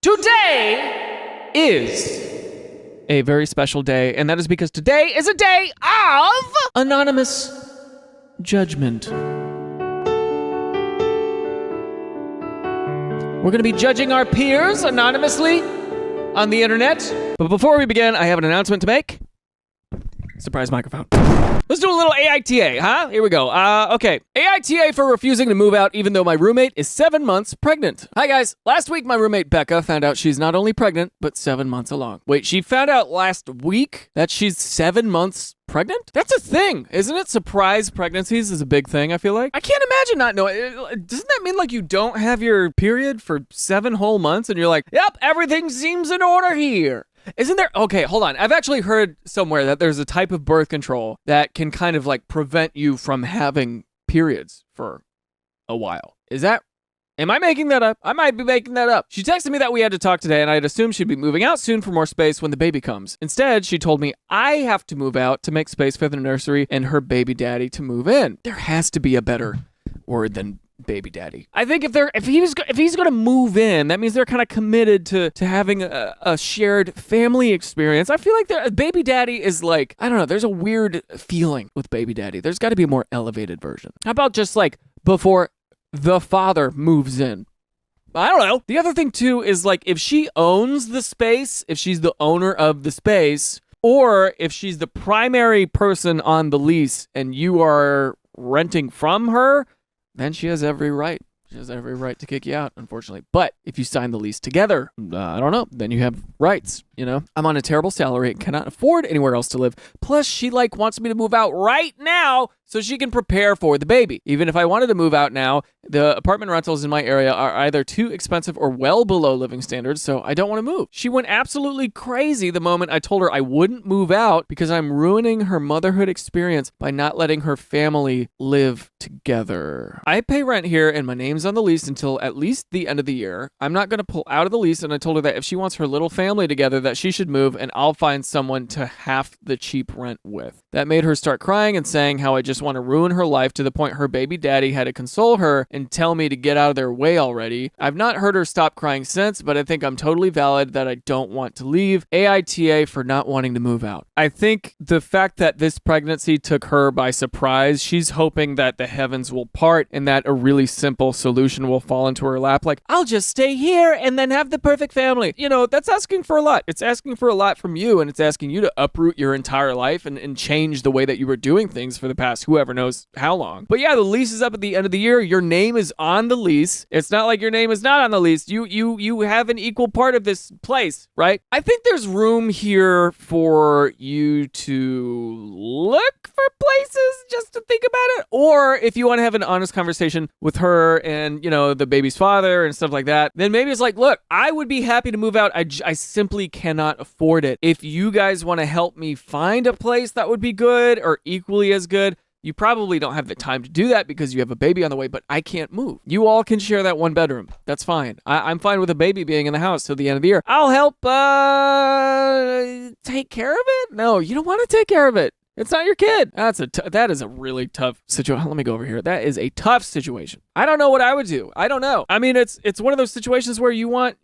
Today is a very special day, and that is because today is a day of anonymous judgment. We're going to be judging our peers anonymously on the internet. But before we begin, I have an announcement to make. Surprise microphone. Let's do a little AITA, huh? Here we go. Okay. AITA for refusing to move out even though my roommate is 7 months pregnant. Hi, guys. Last week, my roommate Becca found out she's not only pregnant, but 7 months along. Wait, she found out last week that she's 7 months pregnant? That's a thing, isn't it? Surprise pregnancies is a big thing, I feel like. I can't imagine not knowing. Doesn't that mean like you don't have your period for 7 whole months and you're like, yep, everything seems in order here? Isn't there? Okay, hold on. I've actually heard somewhere that there's a type of birth control that can kind of like prevent you from having periods for a while. Am I making that up? I might be making that up. She texted me that we had to talk today and I had assumed she'd be moving out soon for more space when the baby comes. Instead, she told me I have to move out to make space for the nursery and her baby daddy to move in. There has to be a better word than baby daddy. I think if he's going to move in, that means they're kind of committed to having a shared family experience. I feel like baby daddy is like, I don't know, there's a weird feeling with baby daddy. There's got to be a more elevated version. How about just like before the father moves in? I don't know. The other thing too is like if she owns the space, if she's the owner of the space, or if she's the primary person on the lease and you are renting from her, then she has every right. She has every right to kick you out, unfortunately. But if you sign the lease together, I don't know, then you have rights, you know? I'm on a terrible salary and cannot afford anywhere else to live. Plus, she wants me to move out right now so she can prepare for the baby. Even if I wanted to move out now, the apartment rentals in my area are either too expensive or well below living standards, so I don't want to move. She went absolutely crazy the moment I told her I wouldn't move out because I'm ruining her motherhood experience by not letting her family live together. I pay rent here and my name's on the lease until at least the end of the year. I'm not going to pull out of the lease, and I told her that if she wants her little family together that she should move and I'll find someone to half the cheap rent with. That made her start crying and saying how I just want to ruin her life to the point her baby daddy had to console her and tell me to get out of their way already. I've not heard her stop crying since, but I think I'm totally valid that I don't want to leave. AITA for not wanting to move out. I think the fact that this pregnancy took her by surprise, she's hoping that the heavens will part and that a really simple solution will fall into her lap. Like, I'll just stay here and then have the perfect family. You know, that's asking for a lot. It's asking for a lot from you, and it's asking you to uproot your entire life and change the way that you were doing things for the past whoever knows how long. But yeah, the lease is up at the end of the year. Your name is on the lease. It's not like your name is not on the lease. You have an equal part of this place, right? I think there's room here for you to look for places just to think about it. Or if you want to have an honest conversation with her and, you know, the baby's father and stuff like that, then maybe it's like, look, I would be happy to move out. I simply cannot afford it. If you guys want to help me find a place that would be good or equally as good, you probably don't have the time to do that because you have a baby on the way, but I can't move. You all can share that one bedroom. That's fine. I'm fine with a baby being in the house till the end of the year. I'll help take care of it? No, you don't want to take care of it. It's not your kid. That is a really tough situation. Let me go over here. That is a tough situation. I don't know what I would do. I don't know. I mean, it's one of those situations where you want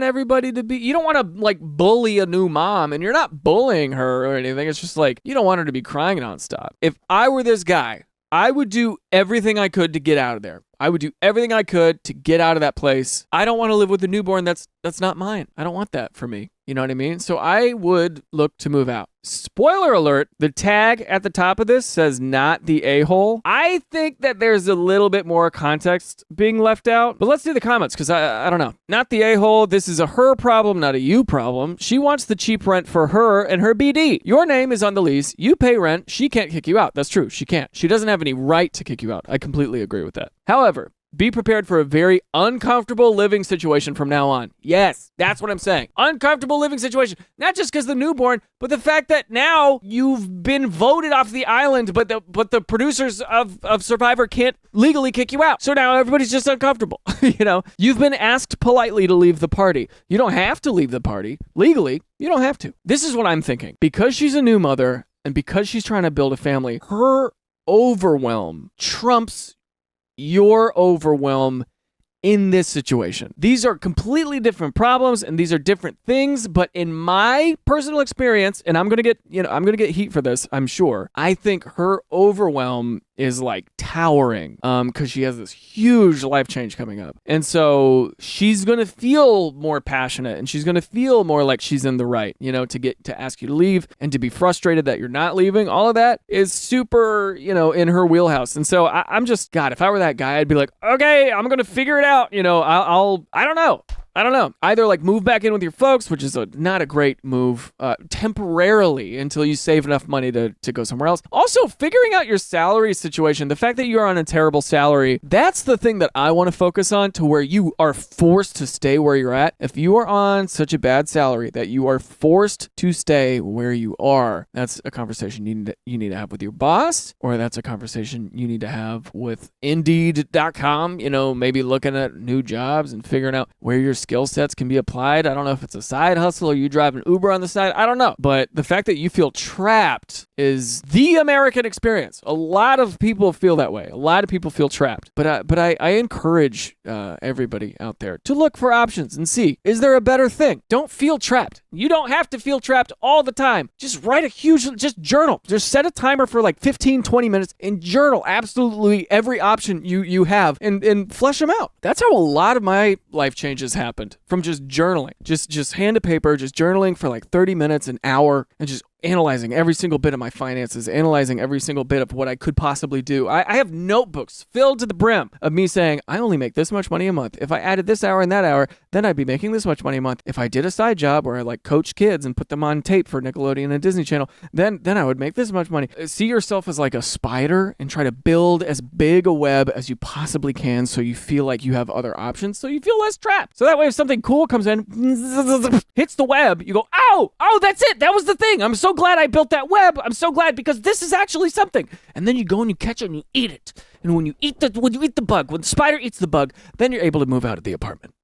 everybody to be, you don't want to like bully a new mom, and you're not bullying her or anything. It's just like, you don't want her to be crying nonstop. If I were this guy, I would do everything I could to get out of there. I would do everything I could to get out of that place. I don't want to live with a newborn that's not mine. I don't want that for me. You know what I mean? So I would look to move out. Spoiler alert, the tag at the top of this says not the a-hole. I think that there's a little bit more context being left out, but let's do the comments because I don't know. Not the a-hole. This is a her problem, not a you problem. She wants the cheap rent for her and her BD. Your name is on the lease. You pay rent. She can't kick you out. That's true. She can't. She doesn't have any right to kick you out. I completely agree with that. However, be prepared for a very uncomfortable living situation from now on. Yes, that's what I'm saying. Uncomfortable living situation. Not just because of the newborn, but the fact that now you've been voted off the island, but the producers of Survivor can't legally kick you out. So now everybody's just uncomfortable. You know, you've been asked politely to leave the party. You don't have to leave the party. Legally, you don't have to. This is what I'm thinking. Because she's a new mother and because she's trying to build a family, her overwhelm trumps your overwhelm in this situation. These are completely different problems and these are different things, but in my personal experience, and I'm going to get heat for this, I'm sure. I think her overwhelm is like towering because she has this huge life change coming up. And so she's going to feel more passionate and she's going to feel more like she's in the right, to ask you to leave and to be frustrated that you're not leaving. All of that is super, in her wheelhouse. And so I'm just, God, if I were that guy, I'd be like, okay, I'm going to figure it out. I don't know. Either like move back in with your folks, which is not a great move temporarily until you save enough money to go somewhere else. Also, figuring out your salary situation, the fact that you're on a terrible salary, that's the thing that I want to focus on, to where you are forced to stay where you're at. If you are on such a bad salary that you are forced to stay where you are, that's a conversation you need to have with your boss, or that's a conversation you need to have with Indeed.com, maybe looking at new jobs and figuring out where your skill sets can be applied. I don't know if it's a side hustle or you drive an Uber on the side. I don't know. But the fact that you feel trapped is the American experience. A lot of people feel that way. A lot of people feel trapped. But I encourage everybody out there to look for options and see, is there a better thing? Don't feel trapped. You don't have to feel trapped all the time. Just just journal. Just set a timer for like 15, 20 minutes and journal absolutely every option you have and flesh them out. That's how a lot of my life changes happened, from just journaling, just hand to paper, just journaling for like 30 minutes, an hour, and just analyzing every single bit of my finances, analyzing every single bit of what I could possibly do. I have notebooks filled to the brim of me saying, I only make this much money a month. If I added this hour and that hour, then I'd be making this much money a month. If I did a side job where I like coach kids and put them on tape for Nickelodeon and Disney Channel, then I would make this much money. See yourself as like a spider and try to build as big a web as you possibly can, so you feel like you have other options, so you feel less trapped. So that way if something cool comes in, hits the web, you go, oh, that's it. That was the thing. I'm so glad I built that web. I'm so glad, because this is actually something. And then you go and you catch it and you eat it. And when you eat the bug, when the spider eats the bug, then you're able to move out of the apartment.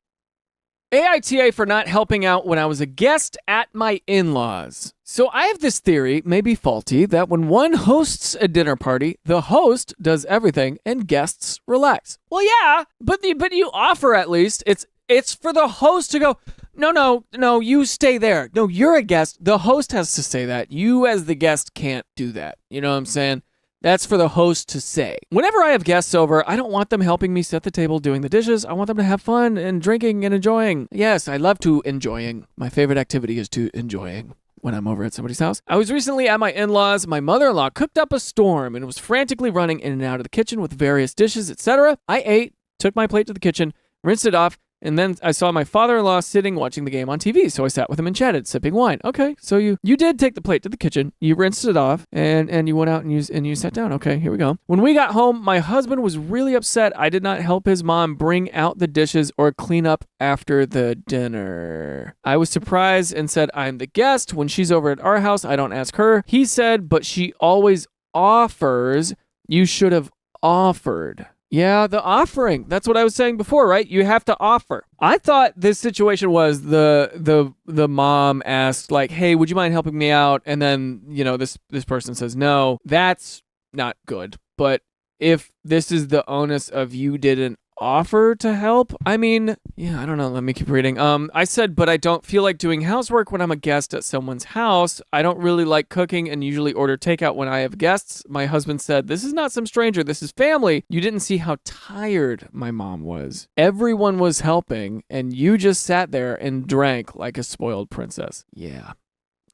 AITA for not helping out when I was a guest at my in-laws. So I have this theory, maybe faulty, that when one hosts a dinner party, the host does everything and guests relax. Well, yeah, but you offer at least. It's for the host to go, no, you stay there. No, you're a guest. The host has to say that. You as the guest can't do that. You know what I'm saying? That's for the host to say. Whenever I have guests over, I don't want them helping me set the table doing the dishes. I want them to have fun and drinking and enjoying. Yes, I love to enjoying. My favorite activity is to enjoying when I'm over at somebody's house. I was recently at my in-laws. My mother-in-law cooked up a storm and was frantically running in and out of the kitchen with various dishes, etc. I ate, took my plate to the kitchen, rinsed it off, and then I saw my father-in-law sitting watching the game on TV, so I sat with him and chatted, sipping wine. Okay, so you did take the plate to the kitchen, you rinsed it off, and you went out and you sat down. Okay, here we go. When we got home, my husband was really upset I did not help his mom bring out the dishes or clean up after the dinner. I was surprised and said, I'm the guest. When she's over at our house, I don't ask her. He said, but she always offers. You should have offered. Yeah, the offering. That's what I was saying before, right? You have to offer. I thought this situation was the mom asked, like, hey, would you mind helping me out? And then, this person says no. That's not good. But if this is the onus of you didn't offer to help, I mean, yeah, I don't know. Let me keep reading. I said, but I don't feel like doing housework when I'm a guest at someone's house. I don't really like cooking and usually order takeout when I have guests. My husband said, this is not some stranger. This is family. You didn't see how tired my mom was. Everyone was helping and you just sat there and drank like a spoiled princess. Yeah.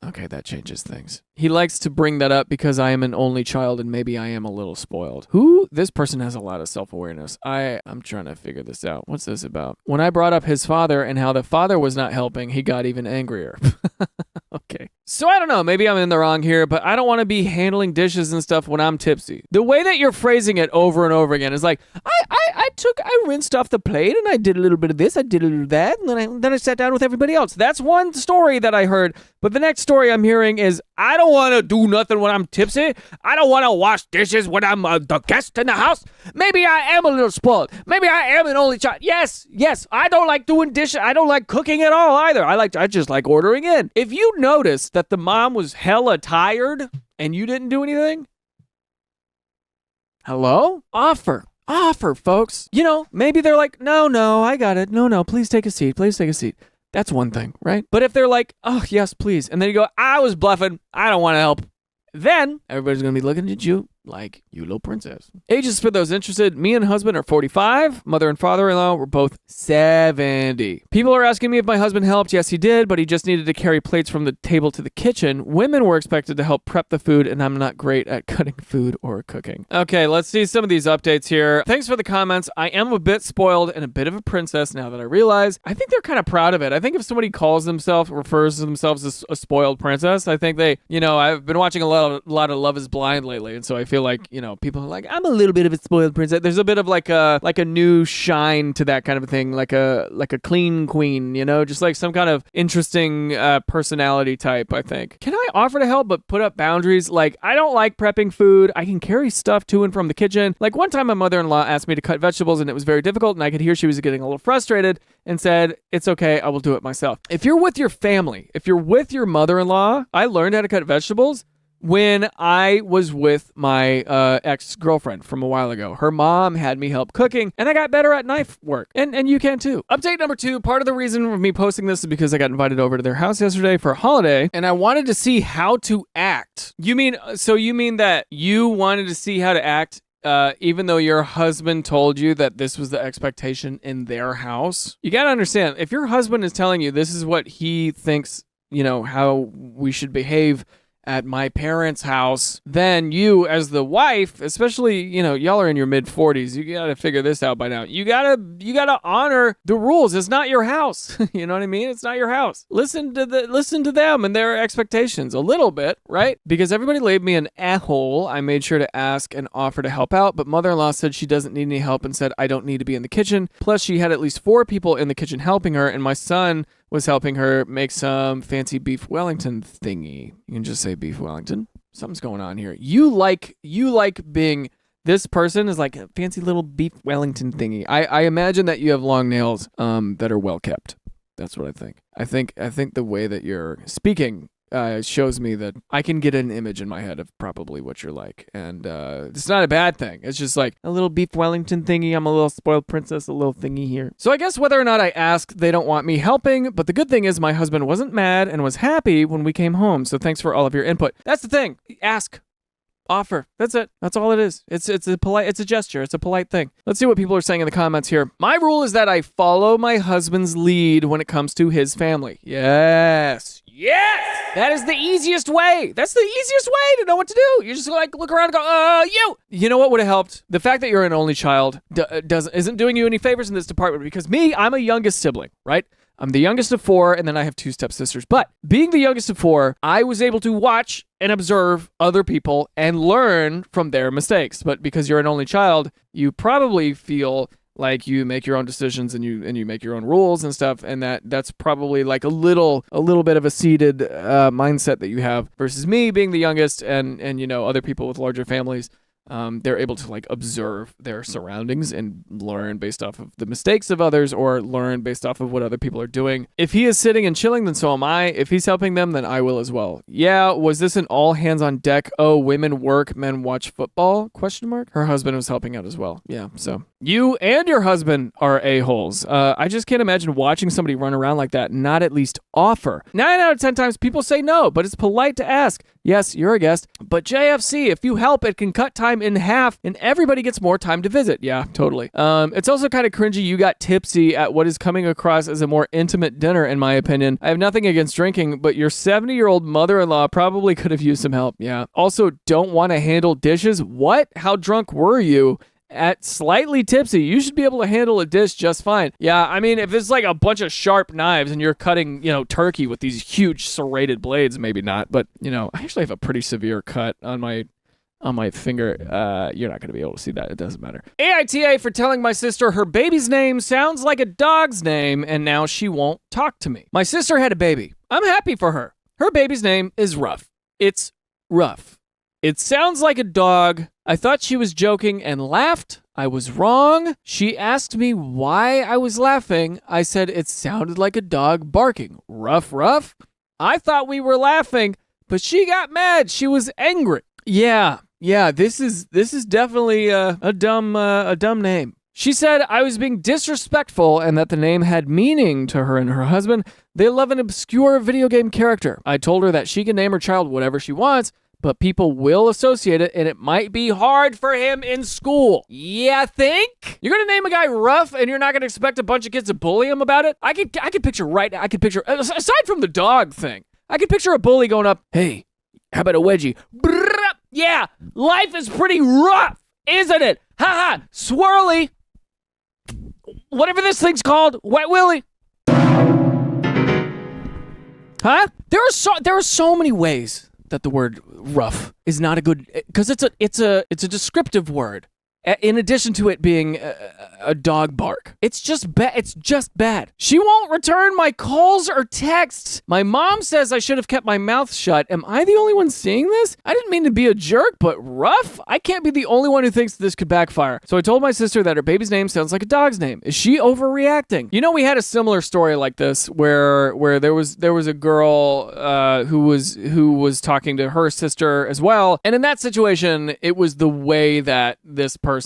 Okay, that changes things. He likes to bring that up because I am an only child and maybe I am a little spoiled. This person has a lot of self-awareness. I'm trying to figure this out. What's this about? When I brought up his father and how the father was not helping, he got even angrier. Okay. So I don't know, maybe I'm in the wrong here, but I don't want to be handling dishes and stuff when I'm tipsy. The way that you're phrasing it over and over again is like, I rinsed off the plate and I did a little bit of this, I did a little of that, and then I sat down with everybody else. That's one story that I heard, but the next story I'm hearing is, I don't want to do nothing when I'm tipsy. I don't want to wash dishes when I'm the guest in the house. Maybe I am a little spoiled. Maybe I am an only child. Yes, I don't like doing dishes. I don't like cooking at all either. I just like ordering in. If you notice that the mom was hella tired and you didn't do anything, hello? Offer. Offer, folks. You know, maybe they're like, no, I got it. No, please take a seat. Please take a seat. That's one thing, right? But if they're like, oh, yes, please. And then you go, I was bluffing. I don't want to help. Then everybody's going to be looking at you like you little princess. Ages for those interested. Me and husband are 45. Mother and father-in-law were both 70. People are asking me if my husband helped. Yes, he did, but he just needed to carry plates from the table to the kitchen. Women were expected to help prep the food, and I'm not great at cutting food or cooking. Okay, let's see some of these updates here. Thanks for the comments. I am a bit spoiled and a bit of a princess now that I realize. I think they're kind of proud of it. I think if somebody refers to themselves as a spoiled princess, I think they, I've been watching a lot of Love is Blind lately, and so I feel like, people are like, I'm a little bit of a spoiled princess. There's a bit of like a new shine to that kind of thing, like a clean queen, just like some kind of interesting personality type, I think. Can I offer to help but put up boundaries? Like, I don't like prepping food. I can carry stuff to and from the kitchen. Like one time my mother-in-law asked me to cut vegetables and it was very difficult, and I could hear she was getting a little frustrated and said, it's okay, I will do it myself. If you're with your family, if you're with your mother-in-law, I learned how to cut vegetables when I was with my ex-girlfriend from a while ago. Her mom had me help cooking, and I got better at knife work. And you can too. Update number 2, part of the reason for me posting this is because I got invited over to their house yesterday for a holiday, and I wanted to see how to act. You mean that you wanted to see how to act even though your husband told you that this was the expectation in their house? You gotta understand, if your husband is telling you this is what he thinks, how we should behave at my parents' house, then you as the wife, especially, y'all are in your mid-40s, you gotta figure this out by now. You gotta honor the rules. It's not your house. You know what I mean? It's not your house. Listen to them and their expectations a little bit, right? Because everybody labeled me an a-hole. I made sure to ask and offer to help out, but mother-in-law said she doesn't need any help and said I don't need to be in the kitchen. Plus, she had at least 4 people in the kitchen helping her, and my son was helping her make some fancy beef Wellington thingy. You can just say beef Wellington. Something's going on here. You like being, this person is like a fancy little beef Wellington thingy. I imagine that you have long nails that are well kept. That's what I think. I think the way that you're speaking shows me that I can get an image in my head of probably what you're like. And it's not a bad thing. It's just like a little beef Wellington thingy. I'm a little spoiled princess, a little thingy here. So I guess whether or not I ask, they don't want me helping. But the good thing is my husband wasn't mad and was happy when we came home. So thanks for all of your input. That's the thing. Ask. Offer. That's it. That's all it is. It's a gesture. It's a polite thing. Let's see what people are saying in the comments here. My rule is that I follow my husband's lead when it comes to his family. Yes. That is the easiest way. That's the easiest way to know what to do. You just like look around and go, you know what would have helped? The fact that you're an only child isn't doing you any favors in this department, because I'm a youngest sibling, right? I'm the youngest of 4, and then I have 2 stepsisters. But being the youngest of 4, I was able to watch and observe other people and learn from their mistakes. But because you're an only child, you probably feel like you make your own decisions and you make your own rules and stuff, and that's probably like a little bit of a seeded mindset that you have versus me being the youngest and other people with larger families. They're able to like observe their surroundings and learn based off of the mistakes of others, or learn based off of what other people are doing. If he is sitting and chilling, then so am I. If he's helping them, then I will as well. Yeah, was this an all hands on deck? Oh, women work, men watch football? ? Her husband was helping out as well. Yeah, so you and your husband are a-holes. I just can't imagine watching somebody run around like that and not at least offer. 9 out of 10 times people say no, but it's polite to ask. Yes, you're a guest, but JFC, if you help, it can cut time in half and everybody gets more time to visit. Yeah, totally. It's also kind of cringy you got tipsy at what is coming across as a more intimate dinner, in my opinion. I have nothing against drinking, but your 70-year-old mother-in-law probably could have used some help. Yeah. Also, don't want to handle dishes? What? How drunk were you? At slightly tipsy, you should be able to handle a dish just fine. Yeah, I mean, if it's like a bunch of sharp knives and you're cutting, turkey with these huge serrated blades, maybe not. But, I actually have a pretty severe cut on my finger. You're not going to be able to see that. It doesn't matter. AITA for telling my sister her baby's name sounds like a dog's name, and now she won't talk to me. My sister had a baby. I'm happy for her. Her baby's name is Ruff. It's Ruff. It sounds like a dog. I thought she was joking and laughed. I was wrong. She asked me why I was laughing. I said it sounded like a dog barking. Ruff, Ruff. I thought we were laughing, but she got mad. She was angry. Yeah, Yeah, this is definitely a dumb name. She said I was being disrespectful and that the name had meaning to her and her husband. They love an obscure video game character. I told her that she can name her child whatever she wants, but people will associate it and it might be hard for him in school. Yeah, think? You're gonna name a guy Rough and you're not gonna expect a bunch of kids to bully him about it? I could picture, aside from the dog thing, I could picture a bully going up, hey, how about a wedgie? Brrr, yeah, life is pretty rough, isn't it? Ha ha, swirly. Whatever this thing's called, Wet Willie. Huh? There are so many ways that the word rough is not a good, because it's a descriptive word. In addition to it being a dog bark. It's just bad. She won't return my calls or texts. My mom says I should have kept my mouth shut. Am I the only one seeing this? I didn't mean to be a jerk, but rough? I can't be the only one who thinks this could backfire. So I told my sister that her baby's name sounds like a dog's name. Is she overreacting? You know, we had a similar story like this where there was a girl who was talking to her sister as well. And in that situation, it was the way that this person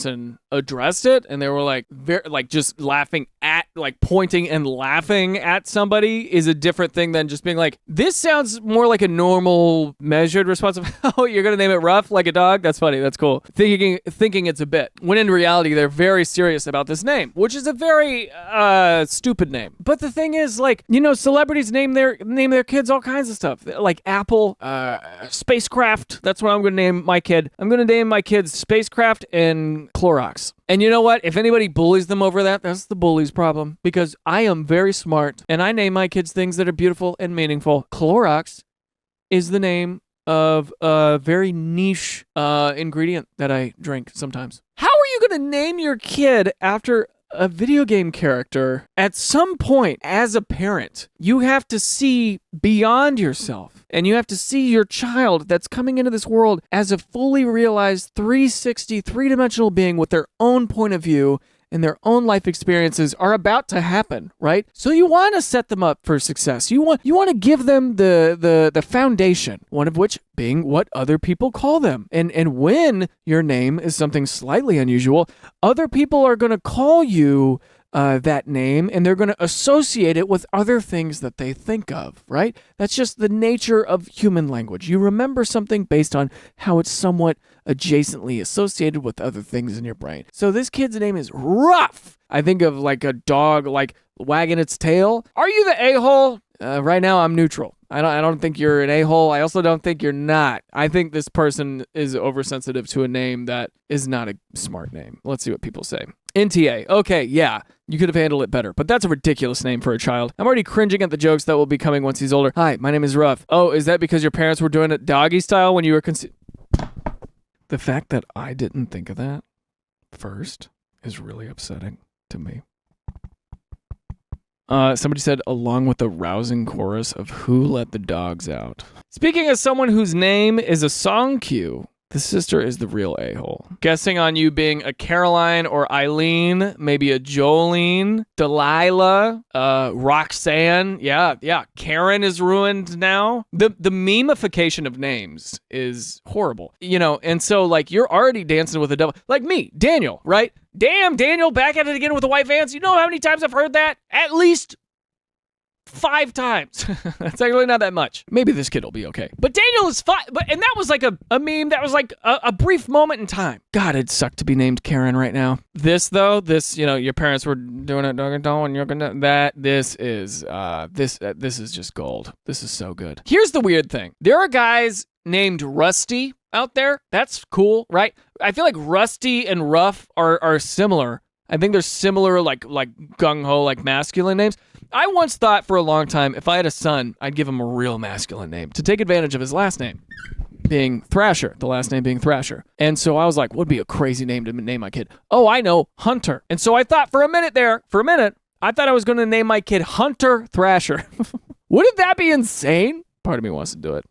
addressed it, and they were like just laughing at, like pointing and laughing at somebody is a different thing than just being like, this sounds more like a normal measured response of, oh, you're gonna name it Rough like a dog? That's funny, that's cool. Thinking it's a bit, when in reality they're very serious about this name, which is a very stupid name. But the thing is, like, you know, celebrities name their kids all kinds of stuff, like Apple, Spacecraft. That's what I'm gonna name my kid. I'm gonna name my kids Spacecraft and Clorox. And you know what? If anybody bullies them over that, that's the bully's problem, because I am very smart and I name my kids things that are beautiful and meaningful. Clorox is the name of a very niche ingredient that I drink sometimes. How are you going to name your kid after a video game character? At some point, as a parent, you have to see beyond yourself, and you have to see your child that's coming into this world as a fully realized 360, three-dimensional being with their own point of view and their own life experiences are about to happen, right? So you want to set them up for success. You want to give them the foundation, one of which being what other people call them. And when your name is something slightly unusual, other people are going to call you that name, and they're going to associate it with other things that they think of, right? That's just the nature of human language. You remember something based on how it's somewhat adjacently associated with other things in your brain. So this kid's name is Rough. I think of like a dog like wagging its tail. Are you the a-hole? Right now I'm neutral. I don't think you're an a-hole. I also don't think you're not. I think this person is oversensitive to a name that is not a smart name. Let's see what people say. NTA. Okay, yeah, you could have handled it better, but that's a ridiculous name for a child. I'm already cringing at the jokes that will be coming once he's older. Hi, my name is Rough. Oh, is that because your parents were doing it doggy style when you were The fact that I didn't think of that first is really upsetting to me. Somebody said, along with a rousing chorus of Who Let the Dogs Out. Speaking as someone whose name is a song cue, the sister is the real a-hole. Guessing on you being a Caroline or Eileen, maybe a Jolene, Delilah, Roxanne. Yeah. Karen is ruined now. The memification of names is horrible. You know, and so like you're already dancing with the devil. Like me, Daniel, right? Damn, Daniel, back at it again with the white vans. You know how many times I've heard that? At least 5 times. That's actually not that much. Maybe this kid will be okay. But Daniel is fine. And that was like a meme. That was like a brief moment in time. God, it'd suck to be named Karen right now. This though, you know, your parents were doing it, and you're gonna this is just gold. This is so good. Here's the weird thing. There are guys named Rusty out there. That's cool, right? I feel like Rusty and Rough are similar. I think they're similar, like gung-ho, like masculine names. I once thought for a long time, if I had a son, I'd give him a real masculine name to take advantage of his last name being Thrasher, the last name being Thrasher. And so I was like, what would be a crazy name to name my kid? Oh, I know, Hunter. And so I thought for a minute, I thought I was going to name my kid Hunter Thrasher. Wouldn't that be insane? Part of me wants to do it.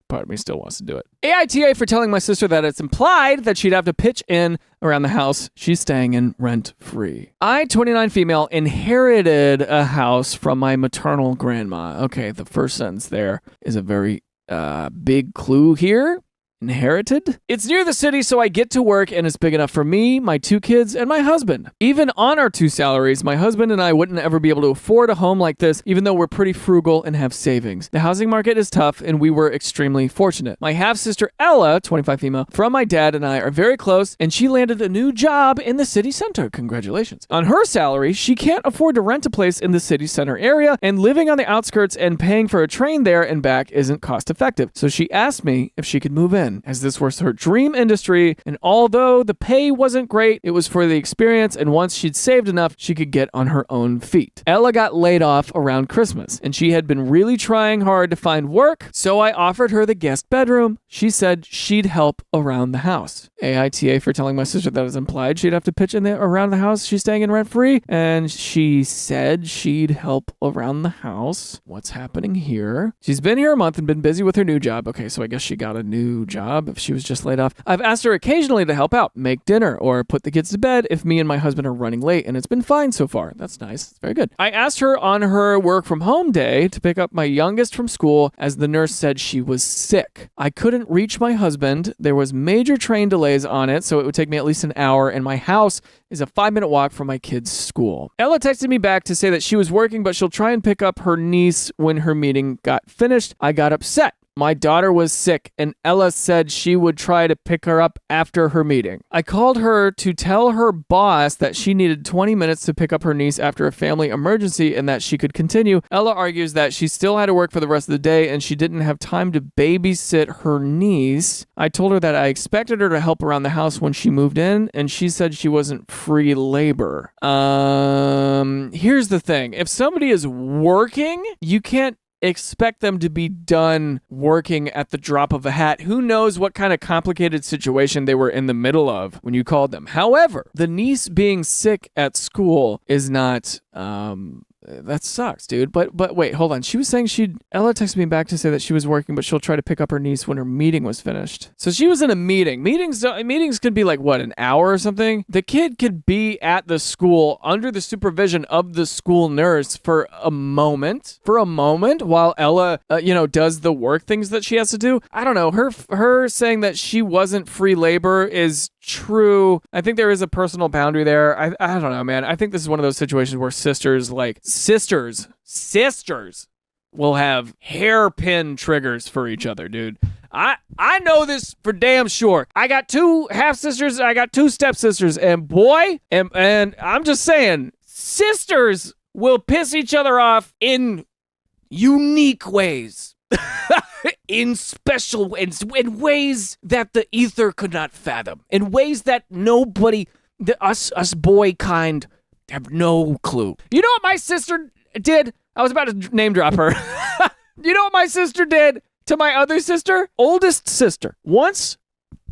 Part of me still wants to do it. AITA for telling my sister that it's implied that she'd have to pitch in around the house she's staying in rent-free. I, 29 female, inherited a house from my maternal grandma. Okay, the first sentence there is a very big clue here. inherited. It's near the city, so I get to work and it's big enough for me, my 2 kids, and my husband. Even on our 2 salaries, my husband and I wouldn't ever be able to afford a home like this, even though we're pretty frugal and have savings. The housing market is tough, and we were extremely fortunate. My half-sister Ella, 25 female, from my dad and I are very close, and she landed a new job in the city center. Congratulations. On her salary, she can't afford to rent a place in the city center area, and living on the outskirts and paying for a train there and back isn't cost effective. So she asked me if she could move in, as this was her dream industry, and although the pay wasn't great, it was for the experience, and once she'd saved enough, she could get on her own feet. Ella got laid off around Christmas, and she had been really trying hard to find work, so I offered her the guest bedroom. She said she'd help around the house. AITA for telling my sister that is implied she'd have to pitch in there around the house she's staying in rent-free, and she said she'd help around the house. What's happening here? She's been here a month and been busy with her new job. Okay, so I guess she got a new job if she was just laid off. I've asked her occasionally to help out, make dinner, or put the kids to bed if me and my husband are running late, and it's been fine so far. That's nice. It's very good. I asked her on her work from home day to pick up my youngest from school, as the nurse said she was sick. I couldn't reach my husband. There was major train delays on it, so it would take me at least an hour, and my house is a 5-minute walk from my kids' school. Ella texted me back to say that she was working, but she'll try and pick up her niece when her meeting got finished. I got upset. My daughter was sick, and Ella said she would try to pick her up after her meeting. I called her to tell her boss that she needed 20 minutes to pick up her niece after a family emergency and that she could continue. Ella argues that she still had to work for the rest of the day and she didn't have time to babysit her niece. I told her that I expected her to help around the house when she moved in, and she said she wasn't free labor. Here's the thing. If somebody is working, you can't expect them to be done working at the drop of a hat. Who knows what kind of complicated situation they were in the middle of when you called them. However, the niece being sick at school is not, that sucks, dude. But wait, hold on. She was saying Ella texted me back to say that she was working, but she'll try to pick up her niece when her meeting was finished. So she was in a meeting. Meetings could be like, what, an hour or something? The kid could be at the school under the supervision of the school nurse for a moment while Ella, does the work things that she has to do. I don't know. Her saying that she wasn't free labor is true. I think there is a personal boundary there. I don't know, man. I think this is one of those situations where sisters will have hairpin triggers for each other, dude. I know this for damn sure. I got 2 half-sisters, I got 2 stepsisters, and boy, and I'm just saying, sisters will piss each other off in unique ways. In special ways, in ways that the ether could not fathom, in ways that nobody, us boy kind, have no clue. You know what my sister did? I was about to name drop her. You know what my sister did to my other sister? Oldest sister once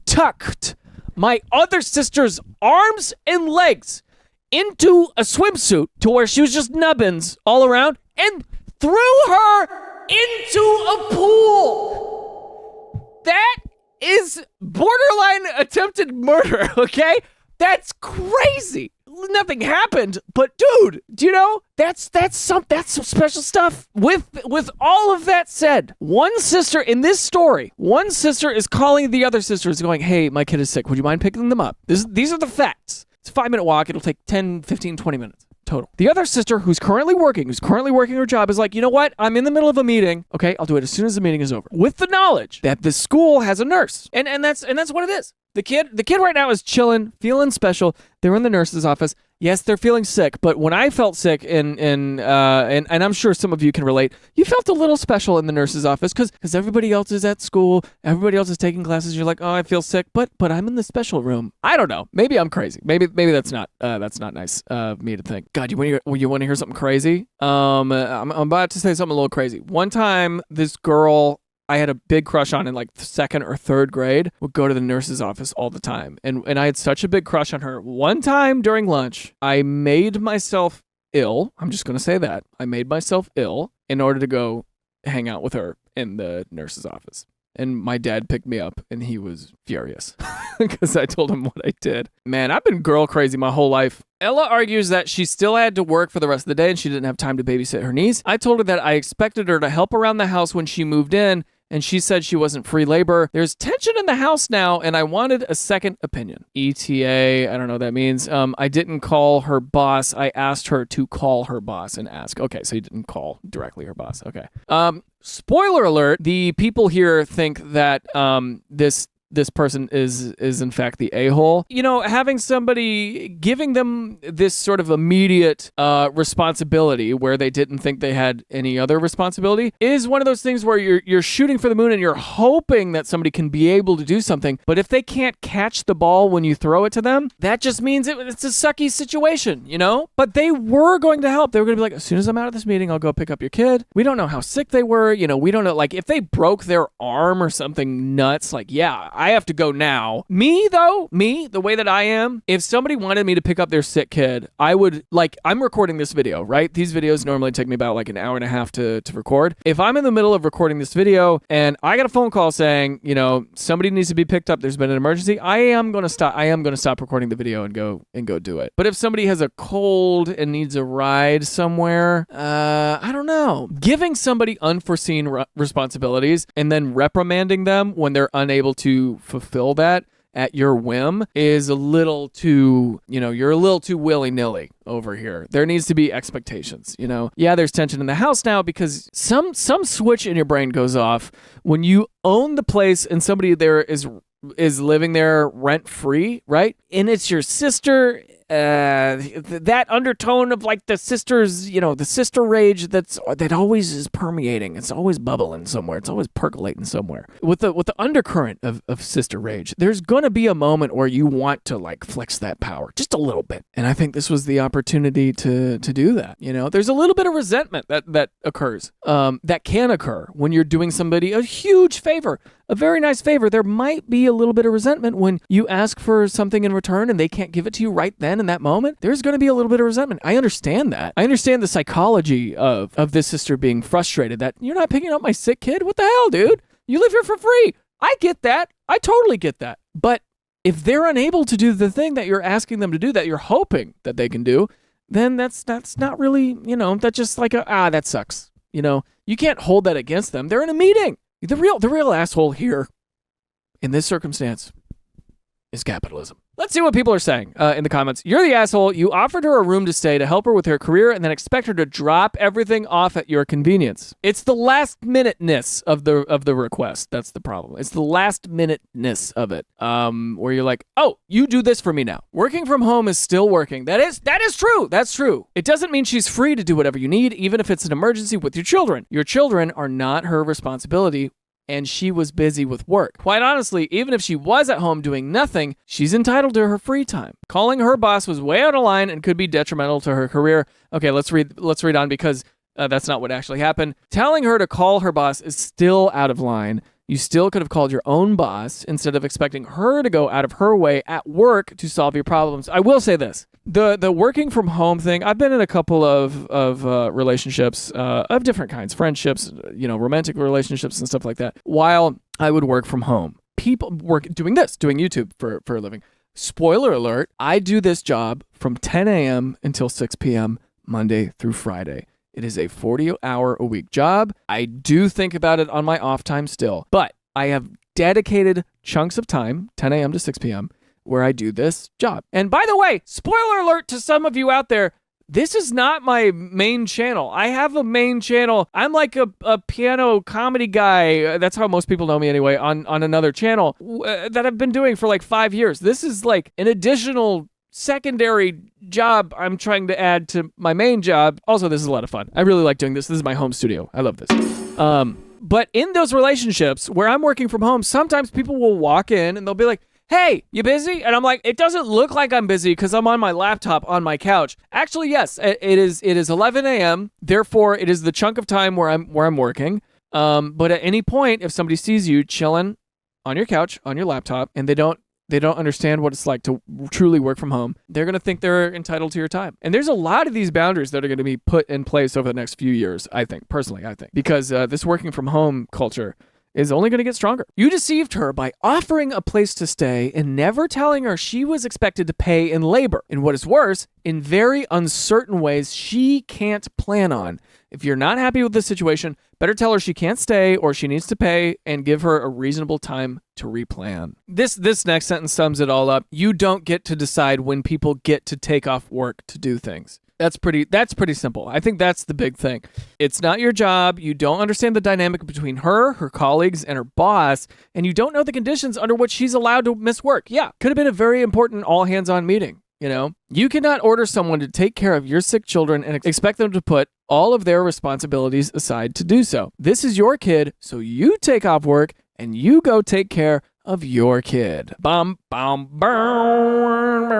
tucked my other sister's arms and legs into a swimsuit to where she was just nubbins all around and threw her into a pool. That is borderline attempted murder, okay? That's crazy. Nothing happened, but dude, do you know, that's some special stuff. With all of that said, one sister in this story, one sister is calling the other sisters going, hey, my kid is sick. Would you mind picking them up? These are the facts. It's a 5-minute walk. It'll take 10, 15, 20 minutes. Total. The other sister who's currently working her job is like, you know what? I'm in the middle of a meeting. Okay, I'll do it as soon as the meeting is over. With the knowledge that the school has a nurse. And that's what it is. The kid right now is chilling, feeling special. They're in the nurse's office. Yes, they're feeling sick, but when I felt sick and I'm sure some of you can relate, you felt a little special in the nurse's office because everybody else is at school, everybody else is taking classes. You're like, oh, I feel sick, but I'm in the special room. I don't know. Maybe I'm crazy. Maybe that's not nice of me to think. God, you want to hear something crazy? I'm about to say something a little crazy. One time, this girl I had a big crush on in like 2nd or 3rd grade would go to the nurse's office all the time. And I had such a big crush on her. One time during lunch, I made myself ill. I'm just going to say that. I made myself ill in order to go hang out with her in the nurse's office. And my dad picked me up and he was furious because I told him what I did. Man, I've been girl crazy my whole life. Ella argues that she still had to work for the rest of the day and she didn't have time to babysit her niece. I told her that I expected her to help around the house when she moved in and she said she wasn't free labor. There's tension in the house now, and I wanted a second opinion. ETA, I don't know what that means. I didn't call her boss. I asked her to call her boss and ask. Okay, so you didn't call directly her boss. Okay. Spoiler alert, the people here think that this person is in fact the a-hole. You know, having somebody, giving them this sort of immediate responsibility where they didn't think they had any other responsibility is one of those things where you're shooting for the moon and you're hoping that somebody can be able to do something. But if they can't catch the ball when you throw it to them, that just means it's a sucky situation, you know? But they were going to help. They were going to be like, as soon as I'm out of this meeting, I'll go pick up your kid. We don't know how sick they were. You know, we don't know. Like, if they broke their arm or something nuts, like, yeah, I have to go now. Me, the way that I am, if somebody wanted me to pick up their sick kid, I would, like, I'm recording this video, right? These videos normally take me about like an hour and a half to record. If I'm in the middle of recording this video and I got a phone call saying, you know, somebody needs to be picked up, there's been an emergency, I am going to stop recording the video and go do it. But if somebody has a cold and needs a ride somewhere, I don't know. Giving somebody unforeseen responsibilities and then reprimanding them when they're unable to fulfill that at your whim is a little too, you know, you're a little too willy-nilly over here. There needs to be expectations, you know? Yeah, there's tension in the house now because some switch in your brain goes off when you own the place and somebody there is living there rent-free, right? And it's your sister. That undertone of like the sisters, you know, the sister rage that always is permeating. It's always bubbling somewhere. It's always percolating somewhere. With the undercurrent of sister rage, there's gonna be a moment where you want to like flex that power just a little bit. And I think this was the opportunity to do that. You know, there's a little bit of resentment that occurs, that can occur when you're doing somebody a huge favor, a very nice favor. There might be a little bit of resentment when you ask for something in return and they can't give it to you right then in that moment. There's going to be a little bit of resentment. I understand that. I understand the psychology of this sister being frustrated that you're not picking up my sick kid. What the hell, dude? You live here for free. I get that. I totally get that. But if they're unable to do the thing that you're asking them to do, that you're hoping that they can do, then that's not really, you know, that's just like that sucks. You know, you can't hold that against them. They're in a meeting. The real asshole here in this circumstance is capitalism. Let's see what people are saying in the comments. You're the asshole. You offered her a room to stay to help her with her career and then expect her to drop everything off at your convenience. It's the last minuteness of the request. That's the problem. It's the last minuteness of it. Where you're like, oh, you do this for me now. Working from home is still working. That is true. That's true. It doesn't mean she's free to do whatever you need, even if it's an emergency with your children. Your children are not her responsibility. And she was busy with work. Quite honestly, even if she was at home doing nothing, she's entitled to her free time. Calling her boss was way out of line and could be detrimental to her career. Okay, let's read on because that's not what actually happened. Telling her to call her boss is still out of line. You still could have called your own boss instead of expecting her to go out of her way at work to solve your problems. I will say this. The working from home thing, I've been in a couple of relationships of different kinds, friendships, you know, romantic relationships and stuff like that, while I would work from home. People doing YouTube for a living. Spoiler alert, I do this job from 10 a.m. until 6 p.m. Monday through Friday. It is a 40-hour-a-week job. I do think about it on my off time still, but I have dedicated chunks of time, 10 a.m. to 6 p.m., where I do this job. And by the way, spoiler alert to some of you out there, this is not my main channel. I have a main channel. I'm like a piano comedy guy. That's how most people know me anyway, on another channel that I've been doing for like 5 years. This is like an additional secondary job I'm trying to add to my main job. Also, this is a lot of fun. I really like doing this. This is my home studio. I love this. But in those relationships where I'm working from home, sometimes people will walk in and they'll be like, hey, you busy? And I'm like, it doesn't look like I'm busy because I'm on my laptop on my couch. Actually, yes, it is 11 a.m. Therefore, it is the chunk of time where I'm working. But at any point, if somebody sees you chilling on your couch, on your laptop, and they don't understand what it's like to truly work from home, they're going to think they're entitled to your time. And there's a lot of these boundaries that are going to be put in place over the next few years, I think, personally, because this working from home culture is only going to get stronger. You deceived her by offering a place to stay and never telling her she was expected to pay in labor. And what is worse, in very uncertain ways she can't plan on. If you're not happy with the situation, better tell her she can't stay or she needs to pay and give her a reasonable time to replan. This next sentence sums it all up. You don't get to decide when people get to take off work to do things. That's pretty simple. I think that's the big thing. It's not your job. You don't understand the dynamic between her colleagues, and her boss, and you don't know the conditions under which she's allowed to miss work. Yeah, could have been a very important all-hands-on meeting. You cannot order someone to take care of your sick children and expect them to put all of their responsibilities aside to do so. This is your kid, so you take off work and you go take care of your kid. Bum, bum, bum.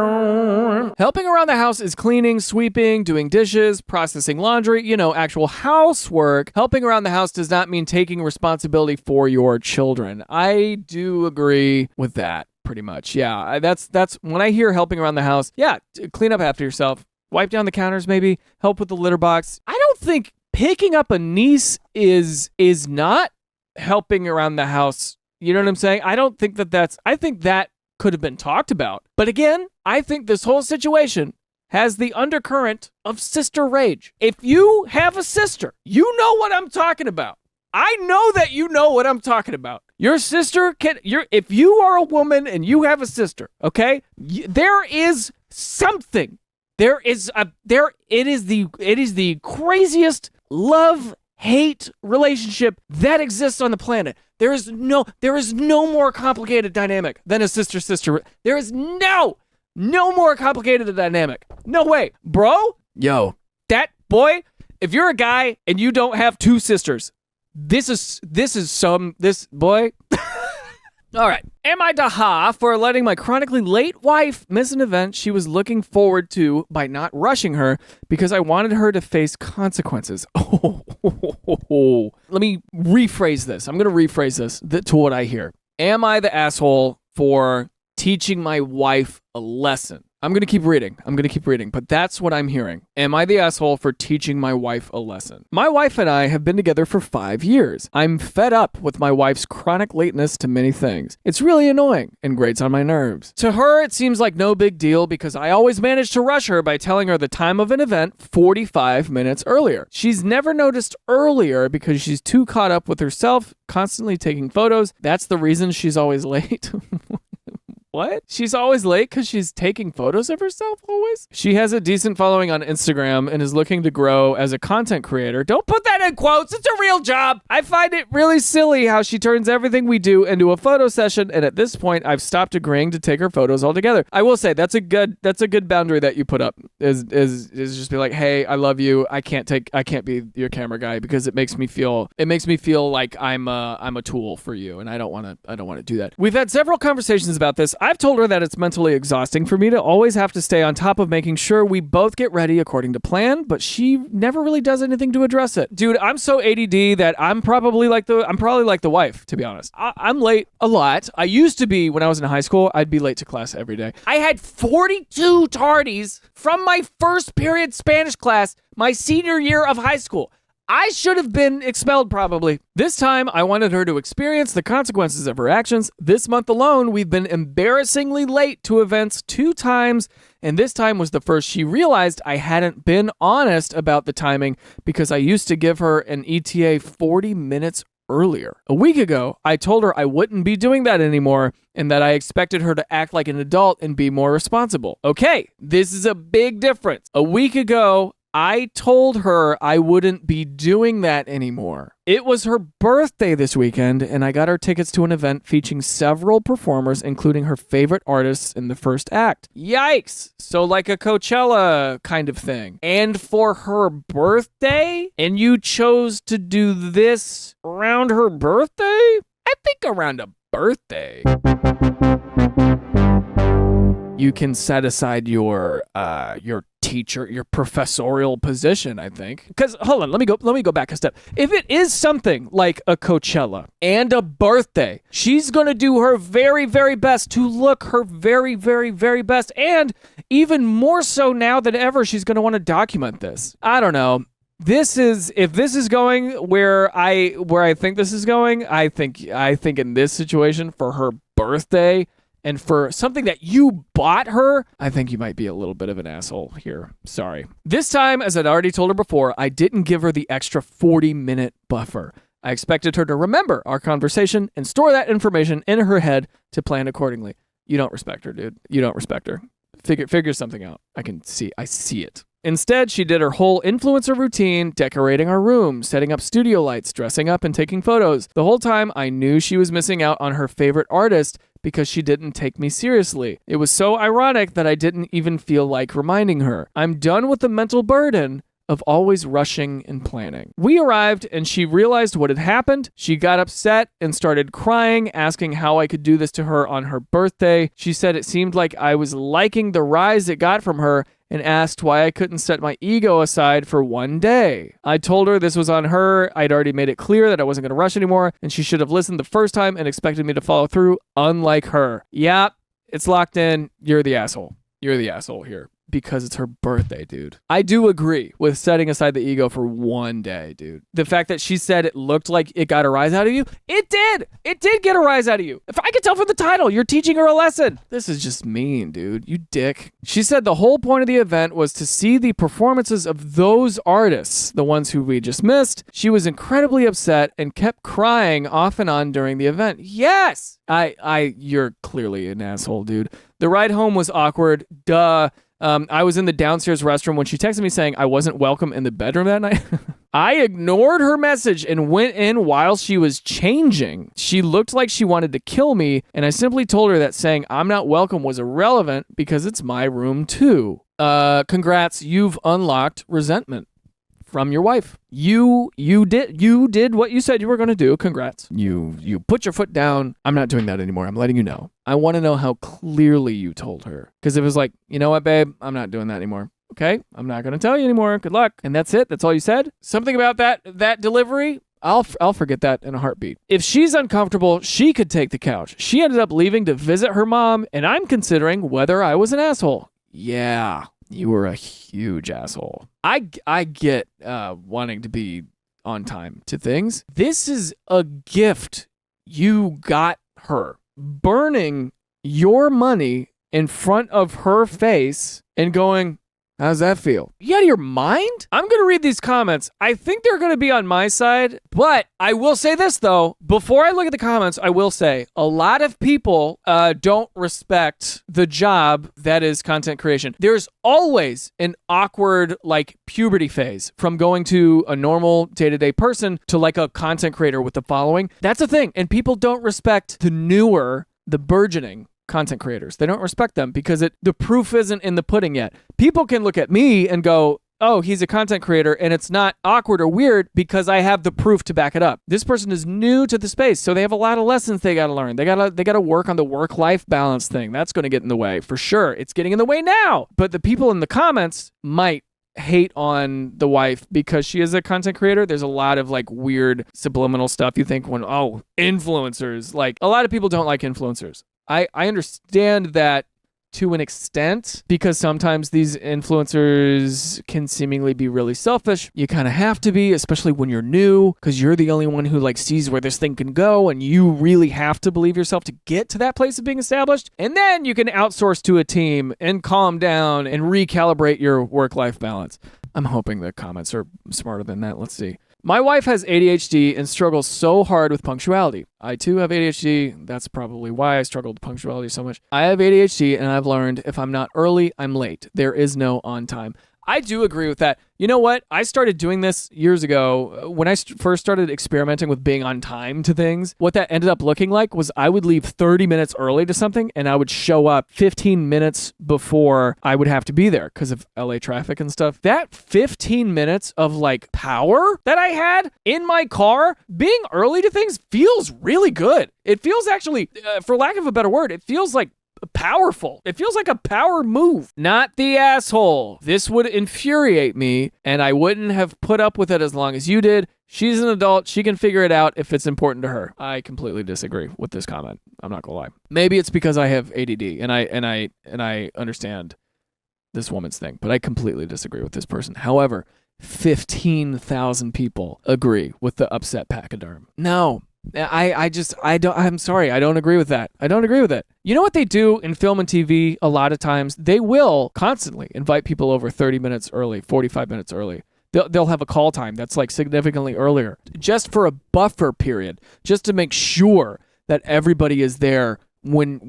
Helping around the house is cleaning, sweeping, doing dishes, processing laundry, actual housework. Helping around the house does not mean taking responsibility for your children. I do agree with that. Pretty much. Yeah, that's when I hear helping around the house. Yeah, clean up after yourself. Wipe down the counters maybe. Help with the litter box. I don't think picking up a niece is not helping around the house. You know what I'm saying? I don't think I think that could have been talked about. But again, I think this whole situation has the undercurrent of sister rage. If you have a sister, you know what I'm talking about. I know that you know what I'm talking about. Your sister if you are a woman and you have a sister, okay? There is something. It is the craziest love-hate relationship that exists on the planet. There is no more complicated dynamic than a sister-sister. There is no more complicated dynamic. No way. Bro, that boy, if you're a guy and you don't have two sisters, this boy. All right. Am I AITAH for letting my chronically late wife miss an event she was looking forward to by not rushing her because I wanted her to face consequences? Let me rephrase this. I'm going to rephrase this to what I hear. Am I the asshole for teaching my wife a lesson? I'm going to keep reading, but that's what I'm hearing. Am I the asshole for teaching my wife a lesson? My wife and I have been together for 5 years. I'm fed up with my wife's chronic lateness to many things. It's really annoying and grates on my nerves. To her, it seems like no big deal because I always manage to rush her by telling her the time of an event 45 minutes earlier. She's never noticed earlier because she's too caught up with herself, constantly taking photos. That's the reason she's always late. What? She's always late because she's taking photos of herself always? She has a decent following on Instagram and is looking to grow as a content creator. Don't put that in quotes. It's a real job. I find it really silly how she turns everything we do into a photo session, and at this point, I've stopped agreeing to take her photos altogether. I will say that's a good boundary that you put up. Is just be like, hey, I love you. I can't be your camera guy because it makes me feel like I'm a tool for you, and I don't want to do that. We've had several conversations about this. I've told her that it's mentally exhausting for me to always have to stay on top of making sure we both get ready according to plan, but she never really does anything to address it. Dude, I'm so ADD that I'm probably like the wife, to be honest. I'm late a lot. I used to be, when I was in high school, I'd be late to class every day. I had 42 tardies from my first period Spanish class my senior year of high school. I should have been expelled probably. This time, I wanted her to experience the consequences of her actions. This month alone, we've been embarrassingly late to events 2 times, and this time was the first she realized I hadn't been honest about the timing because I used to give her an ETA 40 minutes earlier. A week ago, I told her I wouldn't be doing that anymore and that I expected her to act like an adult and be more responsible. Okay, this is a big difference. A week ago, I told her I wouldn't be doing that anymore. It was her birthday this weekend, and I got her tickets to an event featuring several performers, including her favorite artists in the first act. Yikes! So like a Coachella kind of thing. And for her birthday? And you chose to do this around her birthday? I think around a birthday, you can set aside your teacher, your professorial position, I think. Because hold on, let me go back a step. If it is something like a Coachella and a birthday, she's gonna do her very, very best to look her very, very, very best, and even more so now than ever, she's gonna want to document this. I don't know. if this is going where I think this is going, I think in this situation for her birthday and for something that you bought her, I think you might be a little bit of an asshole here. Sorry. This time, as I'd already told her before, I didn't give her the extra 40-minute buffer. I expected her to remember our conversation and store that information in her head to plan accordingly. You don't respect her, dude. You don't respect her. Figure something out. I see it. Instead, she did her whole influencer routine, decorating our room, setting up studio lights, dressing up, and taking photos. The whole time, I knew she was missing out on her favorite artist because she didn't take me seriously. It was so ironic that I didn't even feel like reminding her. I'm done with the mental burden of always rushing and planning. We arrived and she realized what had happened. She got upset and started crying, asking how I could do this to her on her birthday. She said it seemed like I was liking the rise it got from her and asked why I couldn't set my ego aside for one day. I told her this was on her. I'd already made it clear that I wasn't going to rush anymore, and she should have listened the first time and expected me to follow through, unlike her. Yeah, it's locked in. You're the asshole. You're the asshole here. Because it's her birthday, dude. I do agree with setting aside the ego for one day, dude. The fact that she said it looked like it got a rise out of you, it did. It did get a rise out of you. If I could tell from the title, you're teaching her a lesson. This is just mean, dude. You dick. She said the whole point of the event was to see the performances of those artists, the ones who we just missed. She was incredibly upset and kept crying off and on during the event. Yes! You're clearly an asshole, dude. The ride home was awkward. Duh. I was in the downstairs restroom when she texted me saying I wasn't welcome in the bedroom that night. I ignored her message and went in while she was changing. She looked like she wanted to kill me, and I simply told her that saying I'm not welcome was irrelevant because it's my room too. Congrats, you've unlocked resentment from your wife. You did what you said you were going to do. Congrats. You put your foot down. I'm not doing that anymore. I'm letting you know. I want to know how clearly you told her. Because it was like, you know what, babe? I'm not doing that anymore. Okay? I'm not going to tell you anymore. Good luck. And that's it? That's all you said? Something about that delivery? I'll forget that in a heartbeat. If she's uncomfortable, she could take the couch. She ended up leaving to visit her mom, and I'm considering whether I was an asshole. Yeah. You were a huge asshole. I get wanting to be on time to things. This is a gift you got her. Burning your money in front of her face and going, how's that feel? You out of your mind? I'm going to read these comments. I think they're going to be on my side, but I will say this, though. Before I look at the comments, I will say a lot of people don't respect the job that is content creation. There's always an awkward, like, puberty phase from going to a normal day-to-day person to, like, a content creator with the following. That's a thing, and people don't respect the burgeoning content creators. They don't respect them because the proof isn't in the pudding yet. People can look at me and go, oh, he's a content creator, and it's not awkward or weird because I have the proof to back it up. This person is new to the space, so they have a lot of lessons they got to learn. They got to work on the work-life balance thing. That's going to get in the way for sure. It's getting in the way now. But the people in the comments might hate on the wife because she is a content creator. There's a lot of like weird subliminal stuff you think when, oh, influencers. Like a lot of people don't like influencers. I understand that to an extent because sometimes these influencers can seemingly be really selfish. You kind of have to be, especially when you're new, because you're the only one who like sees where this thing can go, and you really have to believe yourself to get to that place of being established. And then you can outsource to a team and calm down and recalibrate your work-life balance. I'm hoping the comments are smarter than that. Let's see. My wife has ADHD and struggles so hard with punctuality. I too have ADHD. That's probably why I struggle with punctuality so much. I have ADHD and I've learned if I'm not early, I'm late. There is no on time. I do agree with that. You know what? I started doing this years ago. When I first started experimenting with being on time to things, what that ended up looking like was I would leave 30 minutes early to something and I would show up 15 minutes before I would have to be there because of LA traffic and stuff. That 15 minutes of like power that I had in my car, being early to things feels really good. It feels actually, for lack of a better word, it feels like powerful. It feels like a power move. Not the asshole. This would infuriate me, and I wouldn't have put up with it as long as you did. She's an adult. She can figure it out if it's important to her. I completely disagree with this comment. I'm not gonna lie. Maybe it's because I have ADD and I understand this woman's thing, but I completely disagree with this person. However, 15,000 people agree with the upset pachyderm. No. I'm sorry. I don't agree with that. I don't agree with it. You know what they do in film and TV a lot of times? They will constantly invite people over 30 minutes early, 45 minutes early. They'll have a call time that's like significantly earlier just for a buffer period, just to make sure that everybody is there when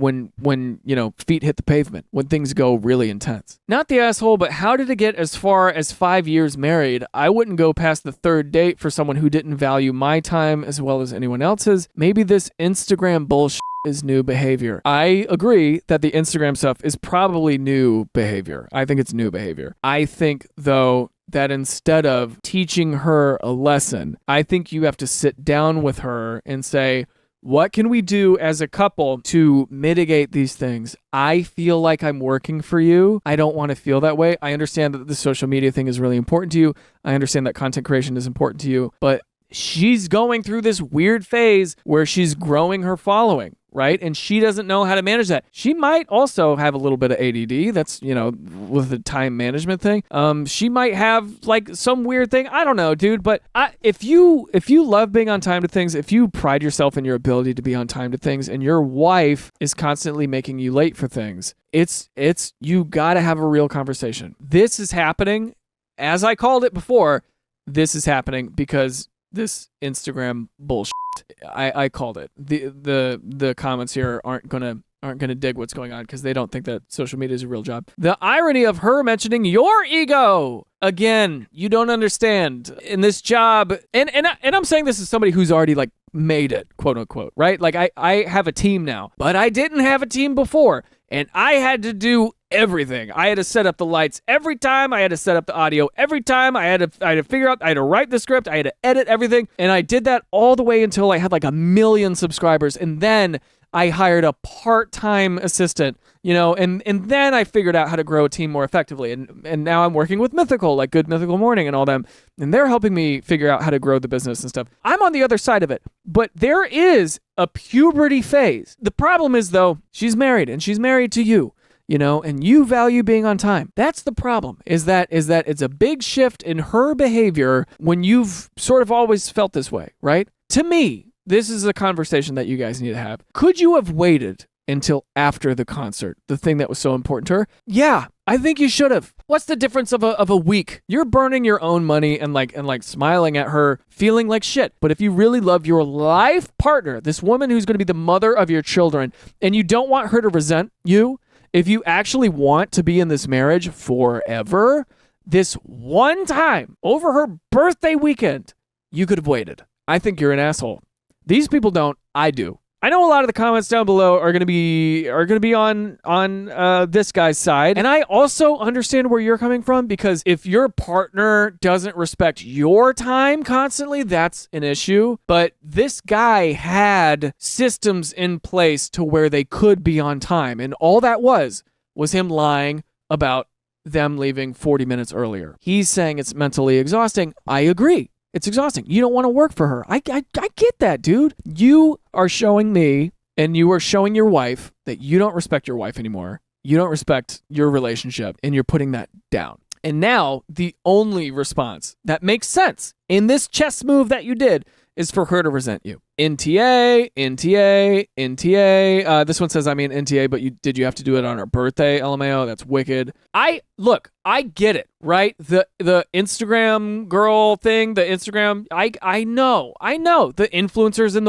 feet hit the pavement, when things go really intense. Not the asshole, but how did it get as far as 5 years married? I wouldn't go past the third date for someone who didn't value my time as well as anyone else's. Maybe this Instagram bullshit is new behavior. I agree that the Instagram stuff is probably new behavior. I think it's new behavior. I think, though, that instead of teaching her a lesson, I think you have to sit down with her and say, what can we do as a couple to mitigate these things? I feel like I'm working for you. I don't want to feel that way. I understand that the social media thing is really important to you. I understand that content creation is important to you, but she's going through this weird phase where she's growing her following, right? And she doesn't know how to manage that. She might also have a little bit of ADD. That's, with the time management thing. She might have like some weird thing. I don't know, dude. But if you love being on time to things, if you pride yourself in your ability to be on time to things, and your wife is constantly making you late for things, you got to have a real conversation. This is happening, as I called it before. This is happening because this Instagram bullshit. I called it. The comments here aren't gonna dig what's going on because they don't think that social media is a real job. The irony of her mentioning your ego. Again, you don't understand. In this job, and I'm saying this as somebody who's already like made it, quote unquote, right? Like I have a team now, but I didn't have a team before, and I had to do everything. I had to set up the lights every time. I had to set up the audio every time. I had to figure out, I had to write the script. I had to edit everything. And I did that all the way until I had like 1 million subscribers. And then I hired a part-time assistant, and then I figured out how to grow a team more effectively. And now I'm working with Mythical, like Good Mythical Morning and all them. And they're helping me figure out how to grow the business and stuff. I'm on the other side of it. But there is a puberty phase. The problem is, though, she's married, and she's married to you. And you value being on time. That's the problem, is that it's a big shift in her behavior when you've sort of always felt this way, right? To me, this is a conversation that you guys need to have. Could you have waited until after the concert, the thing that was so important to her? Yeah, I think you should have. What's the difference of a week? You're burning your own money and smiling at her, feeling like shit. But if you really love your life partner, this woman who's going to be the mother of your children, and you don't want her to resent you, if you actually want to be in this marriage forever, this one time over her birthday weekend, you could have waited. I think you're an asshole. These people don't. I do. I know a lot of the comments down below are going to be on this guy's side, and I also understand where you're coming from, because if your partner doesn't respect your time constantly, that's an issue. But this guy had systems in place to where they could be on time, and all that was him lying about them leaving 40 minutes earlier. He's saying it's mentally exhausting. I agree. It's exhausting. You don't want to work for her. I get that, dude. You are showing me, and you are showing your wife, that you don't respect your wife anymore. You don't respect your relationship, and you're putting that down. And now the only response that makes sense in this chess move that you did is for her to resent you. NTA, NTA, NTA. This one says, NTA, but did you have to do it on her birthday? LMAO, that's wicked. I get it, right? The Instagram girl thing, the Instagram, I know. The influencers in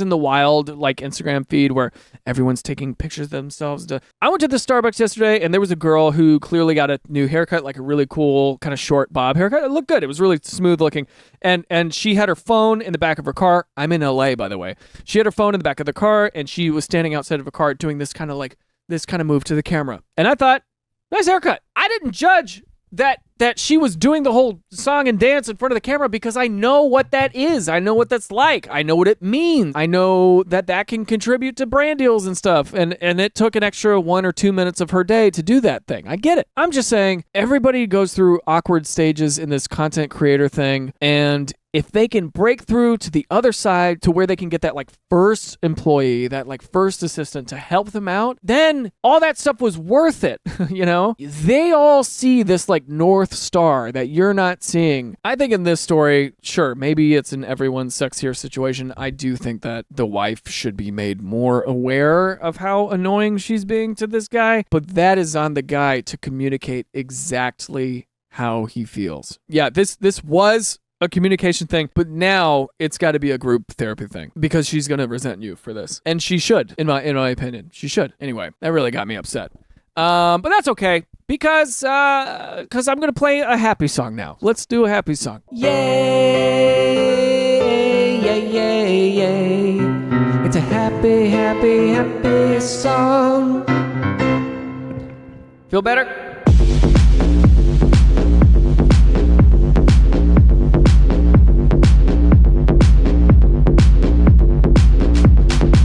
the wild, like Instagram feed where everyone's taking pictures of themselves. I went to the Starbucks yesterday, and there was a girl who clearly got a new haircut, like a really cool kind of short bob haircut. It looked good. It was really smooth looking. And she had her phone in the back of her car. I'm in LA, by the way. She had her phone in the back of the car, and she was standing outside of a car doing this kind of move to the camera. And I thought, nice haircut. I didn't judge that she was doing the whole song and dance in front of the camera, because I know what that is. I know what that's like. I know what it means. I know that can contribute to brand deals and stuff. And it took an extra 1 or 2 minutes of her day to do that thing. I get it. I'm just saying, everybody goes through awkward stages in this content creator thing. And if they can break through to the other side to where they can get that like first employee, that like first assistant to help them out, then all that stuff was worth it. You know, they all see this like North Star that you're not seeing. I think in this story, sure, maybe it's an everyone's sexier situation. I do think that the wife should be made more aware of how annoying she's being to this guy, but that is on the guy to communicate exactly how he feels. Yeah, this was a communication thing, but now it's got to be a group therapy thing because she's going to resent you for this. And she should, in my opinion. She should. Anyway, that really got me upset. But that's okay because I'm going to play a happy song now. Let's do a happy song. Yay, yay, yay, yay. It's a happy, happy, happy song. Feel better?